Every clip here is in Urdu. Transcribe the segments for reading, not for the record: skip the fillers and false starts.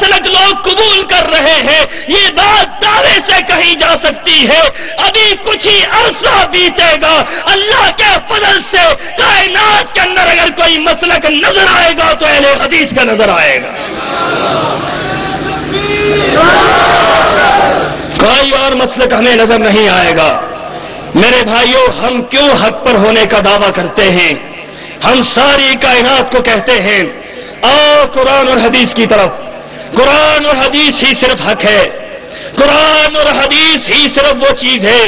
مسلک لوگ قبول کر رہے ہیں، یہ بات دعوے سے کہی جا سکتی ہے ابھی کچھ ہی عرصہ بیتے گا، اللہ کے فضل سے کائنات کے اندر اگر کوئی مسلک نظر آئے گا تو اہل حدیث کا نظر آئے گا، کوئی اور مسلک ہمیں نظر نہیں آئے گا۔ میرے بھائیوں، ہم کیوں حق پر ہونے کا دعویٰ کرتے ہیں؟ ہم ساری کائنات کو کہتے ہیں آؤ قرآن اور حدیث کی طرف، قرآن اور حدیث ہی صرف حق ہے، قرآن اور حدیث ہی صرف وہ چیز ہے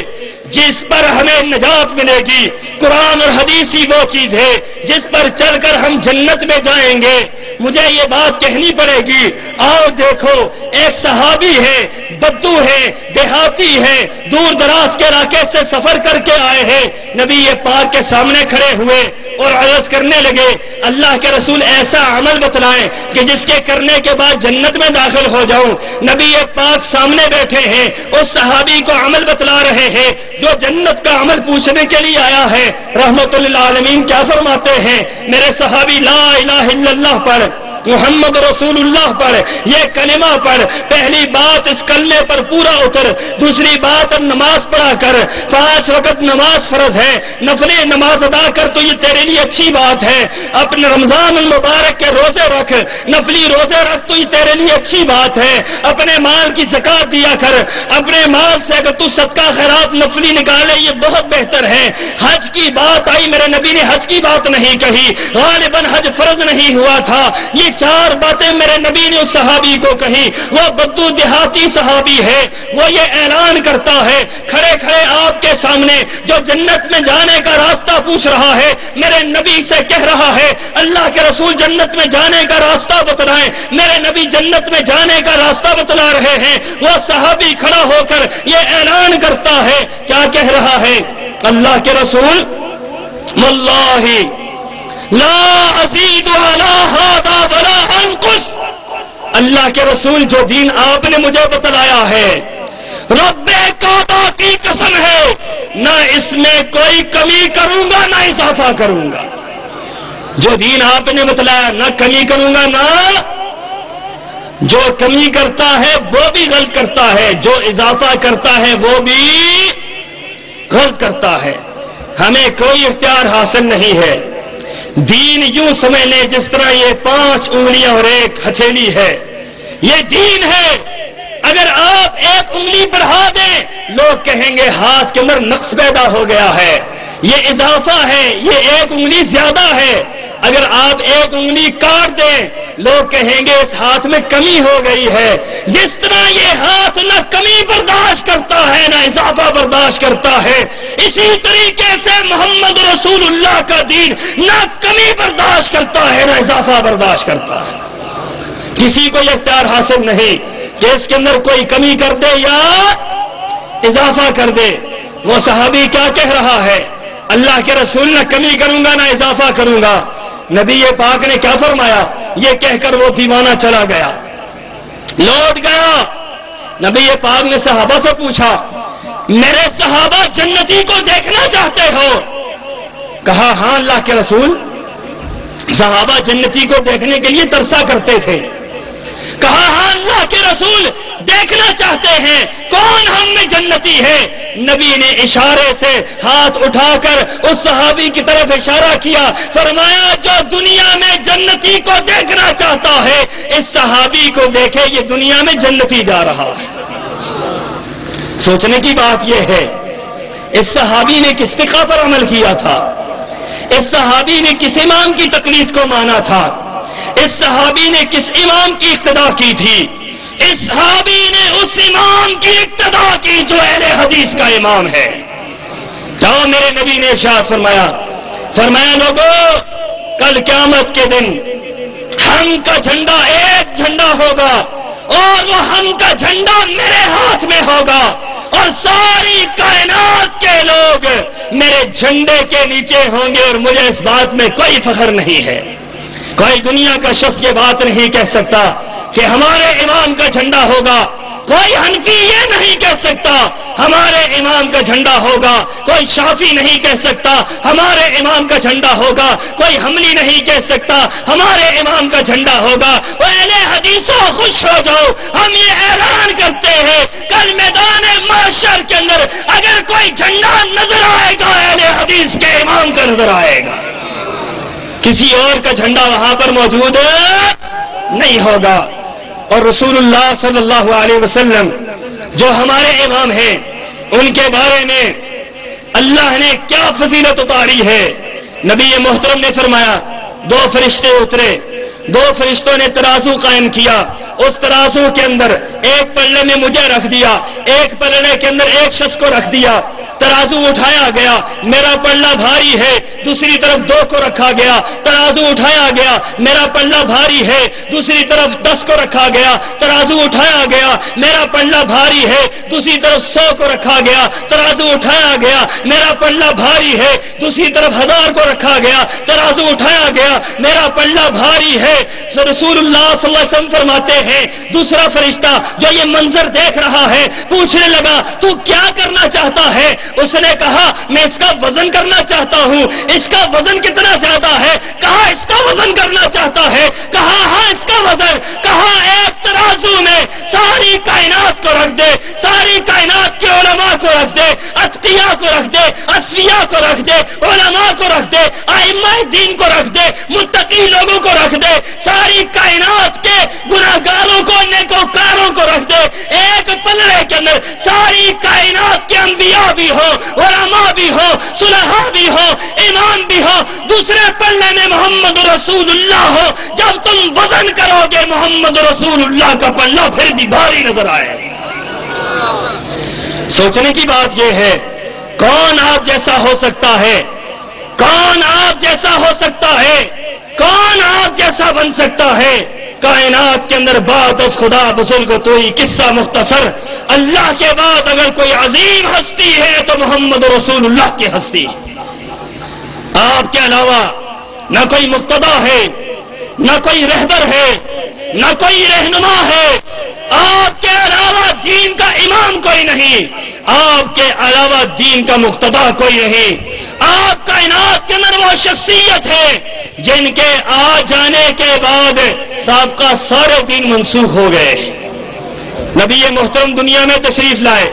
جس پر ہمیں نجات ملے گی، قرآن اور حدیث ہی وہ چیز ہے جس پر چل کر ہم جنت میں جائیں گے۔ مجھے یہ بات کہنی پڑے گی، آؤ دیکھو ایک صحابی ہے، بدو ہے، دیہاتی ہے، دور دراز کے علاقے سے سفر کر کے آئے ہیں، نبی پاک کے سامنے کھڑے ہوئے اور عرض کرنے لگے اللہ کے رسول ایسا عمل بتلائیں کہ جس کے کرنے کے بعد جنت میں داخل ہو جاؤں۔ نبی پاک سامنے بیٹھے ہیں، اس صحابی کو عمل بتلا رہے ہیں جو جنت کا عمل پوچھنے کے لیے آیا ہے۔ رحمت للعالمین کیا فرماتے ہیں؟ میرے صحابی لا الہ الا اللہ پڑھ، محمد رسول اللہ پڑھ، یہ کلمہ پڑھ، پہلی بات اس کلمے پر پورا اتر، دوسری بات اب نماز پڑھا کر، 5 وقت نماز فرض ہے، نفلی نماز ادا کر تو یہ تیرے لیے اچھی بات ہے، اپنے رمضان المبارک کے روزے رکھ، نفلی روزے رکھ تو یہ تیرے لیے اچھی بات ہے، اپنے مال کی زکات دیا کر، اپنے مال سے اگر تو صدقہ خیرات نفلی نکالے یہ بہت بہتر ہے۔ حج کی بات آئی، میرے نبی نے حج کی بات نہیں کہی، غالباً حج فرض نہیں ہوا تھا، یہ 4 باتیں میرے نبی نے اس صحابی کو کہی۔ وہ بدو دیہاتی صحابی ہے، وہ یہ اعلان کرتا ہے کھڑے کھڑے آپ کے سامنے، جو جنت میں جانے کا راستہ پوچھ رہا ہے، میرے نبی سے کہہ رہا ہے اللہ کے رسول جنت میں جانے کا راستہ بتلائیں، میرے نبی جنت میں جانے کا راستہ بتلا رہے ہیں۔ وہ صحابی کھڑا ہو کر یہ اعلان کرتا ہے، کیا کہہ رہا ہے؟ اللہ کے رسول واللہ لا ازید علی ھذا ولا انقص، اللہ کے رسول جو دین آپ نے مجھے بتلایا ہے، رب کعبہ کی قسم ہے نہ اس میں کوئی کمی کروں گا نہ اضافہ کروں گا، جو دین آپ نے بتلایا نہ کمی کروں گا نہ، جو کمی کرتا ہے وہ بھی غلط کرتا ہے، جو اضافہ کرتا ہے وہ بھی غلط کرتا ہے۔ ہمیں کوئی اختیار حاصل نہیں ہے، دین یوں سمجھ لیں جس طرح یہ 5 انگلیاں اور ایک ہتھیلی ہے، یہ دین ہے۔ اگر آپ ایک انگلی بڑھا دیں لوگ کہیں گے ہاتھ کے اندر نقص پیدا ہو گیا ہے، یہ اضافہ ہے، یہ ایک انگلی زیادہ ہے۔ اگر آپ ایک انگلی کاٹ دیں لوگ کہیں گے اس ہاتھ میں کمی ہو گئی ہے۔ جس طرح یہ ہاتھ نہ کمی برداشت کرتا ہے نہ اضافہ برداشت کرتا ہے، اسی طریقے سے محمد رسول اللہ کا دین نہ کمی برداشت کرتا ہے نہ اضافہ برداشت کرتا ہے۔ کسی کو یہ اختیار حاصل نہیں کہ اس کے اندر کوئی کمی کر دے یا اضافہ کر دے۔ وہ صحابی کیا کہہ رہا ہے؟ اللہ کے رسول نہ کمی کروں گا نہ اضافہ کروں گا۔ نبی پاک نے کیا فرمایا؟ یہ کہہ کر وہ دیوانہ چلا گیا، لوٹ گیا۔ نبی پاک نے صحابہ سے پوچھا میرے صحابہ جنتی کو دیکھنا چاہتے ہو؟ کہا ہاں اللہ کے رسول، صحابہ جنتی کو دیکھنے کے لیے ترسا کرتے تھے۔ کہا ہاں اللہ کے رسول دیکھنا چاہتے ہیں، کون ہم میں جنتی ہے؟ نبی نے اشارے سے ہاتھ اٹھا کر اس صحابی کی طرف اشارہ کیا، فرمایا جو دنیا میں جنتی کو دیکھنا چاہتا ہے اس صحابی کو دیکھے، یہ دنیا میں جنتی جا رہا ہے۔ سوچنے کی بات یہ ہے اس صحابی نے کس فقہ پر عمل کیا تھا؟ اس صحابی نے کس امام کی تقلید کو مانا تھا؟ اس صحابی نے کس امام کی اقتدا کی تھی؟ اس صحابی نے اس امام کی اقتدا کی جو اہل حدیث کا امام ہے۔ جاؤ میرے نبی نے ارشاد فرمایا لوگوں کل قیامت کے دن ہم کا جھنڈا ایک جھنڈا ہوگا اور وہ ہم کا جھنڈا میرے ہاتھ میں ہوگا اور ساری کائنات کے لوگ میرے جھنڈے کے نیچے ہوں گے، اور مجھے اس بات میں کوئی فخر نہیں ہے۔ کوئی دنیا کا شخص یہ بات نہیں کہہ سکتا کہ ہمارے امام کا جھنڈا ہوگا کوئی حنفی یہ نہیں کہہ سکتا ہمارے امام کا جھنڈا ہوگا، کوئی شافی نہیں کہہ سکتا ہمارے امام کا جھنڈا ہوگا، کوئی حنبلی نہیں کہہ سکتا ہمارے امام کا جھنڈا ہوگا۔ اہل حدیثوں خوش ہو جاؤ، ہم یہ اعلان کرتے ہیں کل میدان محشر کے اندر اگر کوئی جھنڈا نظر آئے گا اہل حدیث کے امام کا نظر آئے گا، کسی اور کا جھنڈا وہاں پر موجود نہیں ہوگا۔ اور رسول اللہ صلی اللہ علیہ وسلم جو ہمارے امام ہیں ان کے بارے میں اللہ نے کیا فضیلت اتاری ہے۔ نبی محترم نے فرمایا 2 فرشتے اترے، 2 فرشتوں نے ترازو قائم کیا، اس ترازو کے اندر ایک پلڑے میں مجھے رکھ دیا، ایک پلڑے کے اندر ایک شخص کو رکھ دیا، ترازو اٹھایا گیا، میرا پلڑا بھاری ہے، دوسری طرف 2 کو رکھا گیا، ترازو اٹھایا گیا، میرا پلڑا بھاری ہے، دوسری طرف 10 کو رکھا گیا، ترازو اٹھایا گیا، میرا پلڑا بھاری ہے، دوسری طرف 100 کو رکھا گیا، ترازو اٹھایا گیا، میرا پلڑا بھاری ہے، دوسری طرف 1000 کو رکھا گیا، ترازو اٹھایا گیا، میرا پلڑا بھاری ہے۔ رسول اللہ صلی اللہ علیہ وسلم فرماتے ہیں دوسرا فرشتہ جو یہ منظر دیکھ رہا ہے پوچھنے لگا تو کیا کرنا چاہتا ہے؟ اس نے کہا میں اس کا وزن کرنا چاہتا ہوں۔ اس کا وزن کتنا زیادہ ہے؟ کہا اس کا وزن کرنا چاہتا ہے؟ کہا ہاں اس کا وزن۔ کہا ایک ترازو میں ساری کائنات کو رکھ دے، ساری کائنات کے علماء کو رکھ دے، اتقیاء کو رکھ دے، اصفیاء کو رکھ دے، علماء کو رکھ دے، ائمہ دین کو رکھ دے، متقی لوگوں کو رکھ دے، ساری کائنات کے گناہگاروں کو، نیکوکاروں کو رکھ دے، ایک پلڑے کے اندر ساری کائنات کے انبیاء بھی ہو، علماء بھی ہو، صلحاء بھی ہو، امام بھی ہو، دوسرے پلڑے میں محمد رسول اللہ ہو۔ جب تم وزن کرو گے محمد رسول اللہ کا پلڑا پھر بھی بھاری نظر آئے۔ سوچنے کی بات یہ ہے کون آپ جیسا ہو سکتا ہے؟ کون آپ جیسا ہو سکتا ہے؟ کون آپ جیسا بن سکتا ہے؟ کائنات کے اندر بات اس خدا بزرگ تو ہی قصہ مختصر، اللہ کے بعد اگر کوئی عظیم ہستی ہے تو محمد رسول اللہ کی ہستی۔ آپ کے علاوہ نہ کوئی مقتدا ہے، نہ کوئی رہبر ہے، نہ کوئی رہنما ہے، آپ کے علاوہ دین کا امام کوئی نہیں، آپ کے علاوہ دین کا مقتدا کوئی نہیں۔ آپ کائنات کے اندر وہ شخصیت ہے جن کے آ جانے کے بعد سابقہ سارے دین منسوخ ہو گئے۔ نبی محترم دنیا میں تشریف لائے،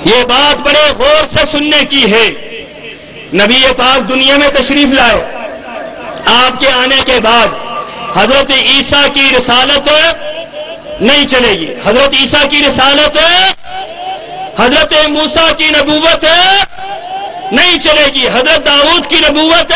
یہ بات بڑے غور سے سننے کی ہے۔ نبی پاک دنیا میں تشریف لائے، آپ کے آنے کے بعد حضرت عیسیٰ کی رسالت نہیں چلے گی، حضرت عیسیٰ کی رسالت، حضرت موسیٰ کی نبوت نہیں چلے گی، حضرت داؤد کی نبوت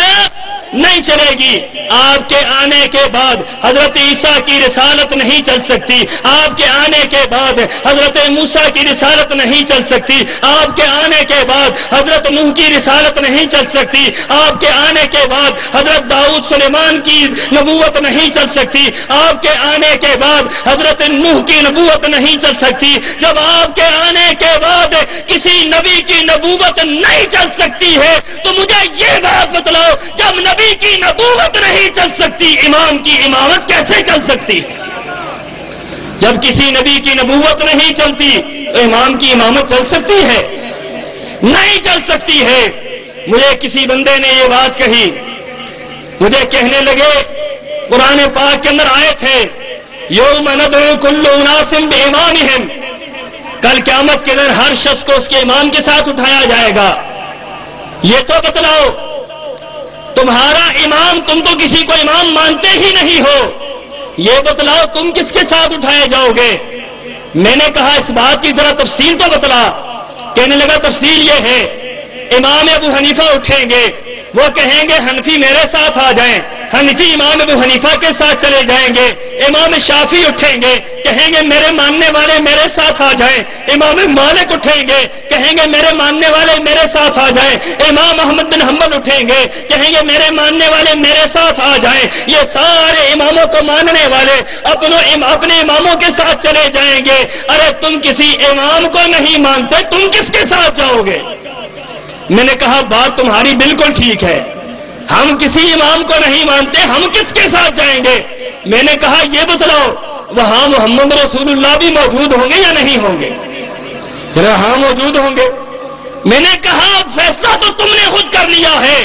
نہیں چلے گی۔ آپ کے آنے کے بعد حضرت عیسیٰ کی رسالت نہیں چل سکتی، آپ کے آنے کے بعد حضرت موسیٰ کی رسالت نہیں چل سکتی، آپ کے آنے کے بعد حضرت نوح کی رسالت نہیں چل سکتی، آپ کے آنے کے بعد حضرت داؤد سلیمان کی نبوت نہیں چل سکتی، آپ کے آنے کے بعد حضرت نوح کی نبوت نہیں چل سکتی۔ جب آپ کے آنے کے بعد کسی نبی کی نبوت نہیں چل سکتی ہے تو مجھے یہ بات بتلاؤ جب نبی کی نبوت نہیں چل سکتی امام کی امامت کیسے چل سکتی؟ جب کسی نبی کی نبوت نہیں چلتی تو امام کی امامت چل سکتی ہے؟ نہیں چل سکتی ہے۔ مجھے کسی بندے نے یہ بات کہی، مجھے کہنے لگے قرآن پاک کے اندر آئے تھے یوم ندعو کل اناس بامامہم، کل قیامت کے دن ہر شخص کو اس کے امام کے ساتھ اٹھایا جائے گا۔ یہ تو بتلاؤ تمہارا امام، تم تو کسی کو امام مانتے ہی نہیں ہو، یہ بتلاؤ تم کس کے ساتھ اٹھائے جاؤ گے؟ میں نے کہا اس بات کی ذرا تفصیل تو بتلا۔ کہنے لگا تفصیل یہ ہے امام ابو حنیفہ اٹھیں گے، وہ کہیں گے حنفی میرے ساتھ آ جائیں، حنفی امام ابو حنیفہ کے ساتھ چلے جائیں گے۔ امام شافعی اٹھیں گے، کہیں گے میرے ماننے والے میرے ساتھ آ جائیں۔ امام مالک اٹھیں گے، کہیں گے میرے ماننے والے میرے ساتھ آ جائیں۔ امام احمد بن حنبل اٹھیں گے، کہیں گے میرے ماننے والے میرے ساتھ آ جائیں۔ یہ سارے اماموں کو ماننے والے اپنے اماموں کے ساتھ چلے جائیں گے۔ ارے تم کسی امام کو نہیں مانتے، تم کس کے ساتھ جاؤ گے؟ میں نے کہا بات تمہاری بالکل ٹھیک ہے، ہم کسی امام کو نہیں مانتے، ہم کس کے ساتھ جائیں گے؟ میں نے کہا یہ بتلاؤ وہاں محمد رسول اللہ بھی موجود ہوں گے یا نہیں ہوں گے؟ ہاں موجود ہوں گے. میں نے کہا فیصلہ تو تم نے خود کر لیا ہے.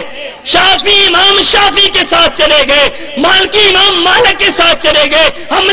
شافی امام شافی کے ساتھ چلے گئے, مالکی امام مالک کے ساتھ چلے گئے. ہم